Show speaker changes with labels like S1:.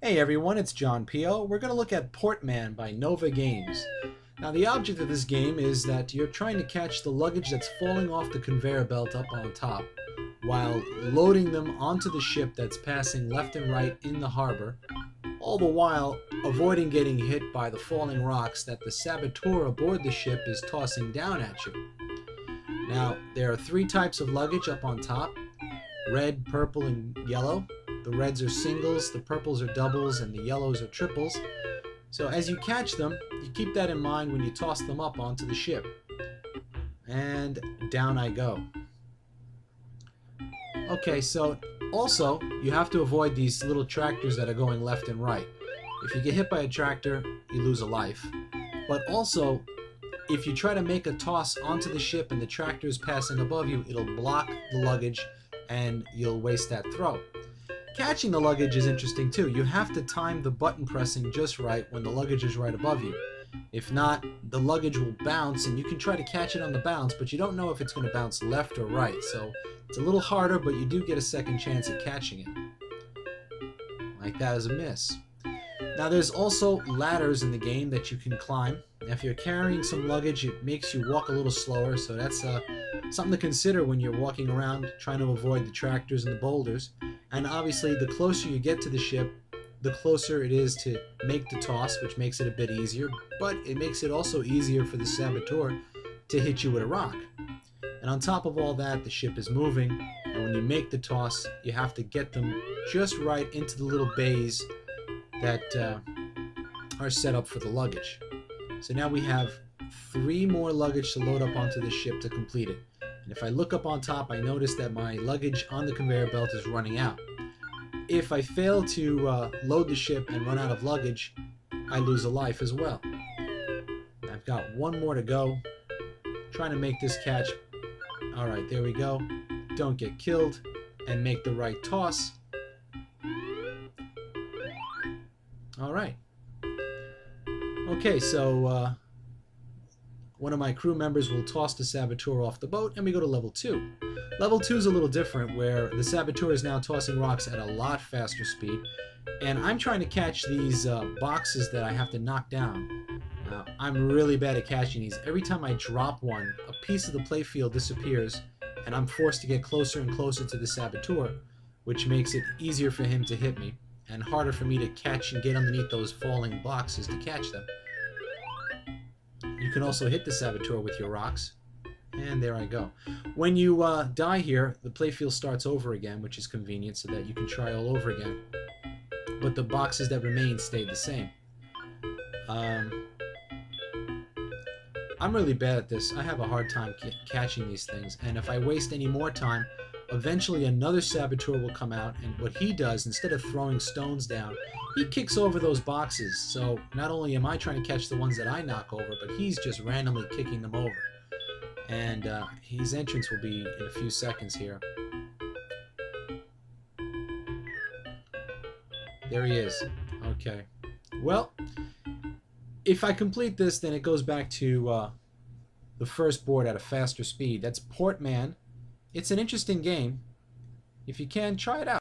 S1: Hey everyone, it's John Pio. We're going to look at Portman by Nova Games. Now the object of this game is that you're trying to catch the luggage that's falling off the conveyor belt up on top while loading them onto the ship that's passing left and right in the harbor, all the while avoiding getting hit by the falling rocks that the saboteur aboard the ship is tossing down at you. Now there are three types of luggage up on top: red, purple, and yellow. The reds are singles, the purples are doubles, and the yellows are triples. So as you catch them, you keep that in mind when you toss them up onto the ship. And down I go. Okay, so also you have to avoid these little tractors that are going left and right. If you get hit by a tractor, you lose a life. But also, if you try to make a toss onto the ship and the tractor is passing above you, it'll block the luggage and you'll waste that throw. Catching the luggage is interesting too. You have to time the button pressing just right when the luggage is right above you. If not, the luggage will bounce and you can try to catch it on the bounce, but you don't know if it's going to bounce left or right. So it's a little harder, but you do get a second chance at catching it. Like that is a miss. Now there's also ladders in the game that you can climb. If you're carrying some luggage, it makes you walk a little slower, so that's something to consider when you're walking around trying to avoid the tractors and the boulders. And obviously, the closer you get to the ship, the closer it is to make the toss, which makes it a bit easier, but it makes it also easier for the saboteur to hit you with a rock. And on top of all that, the ship is moving, and when you make the toss, you have to get them just right into the little bays that are set up for the luggage. So now we have 3 more luggage to load up onto the ship to complete it. And if I look up on top, I notice that my luggage on the conveyor belt is running out. If I fail to load the ship and run out of luggage, I lose a life as well. I've got 1 more to go. Trying to make this catch. Alright, there we go. Don't get killed and make the right toss. Alright. Okay, so one of my crew members will toss the saboteur off the boat, and we go to level 2. Level 2 is a little different, where the saboteur is now tossing rocks at a lot faster speed, and I'm trying to catch these boxes that I have to knock down. Now, I'm really bad at catching these. Every time I drop one, a piece of the playfield disappears, and I'm forced to get closer and closer to the saboteur, which makes it easier for him to hit me, and harder for me to catch and get underneath those falling boxes to catch them. You can also hit the saboteur with your rocks. And there I go. When you die here, the playfield starts over again, which is convenient so that you can try all over again. But the boxes that remain stay the same. I'm really bad at this. I have a hard time catching these things. And if I waste any more time, eventually another saboteur will come out, and what he does, instead of throwing stones down, he kicks over those boxes. So not only am I trying to catch the ones that I knock over, but he's just randomly kicking them over. And his entrance will be in a few seconds here. There he is. Okay. Well, if I complete this, then it goes back to the first board at a faster speed. That's Portman. It's an interesting game. If you can, try it out.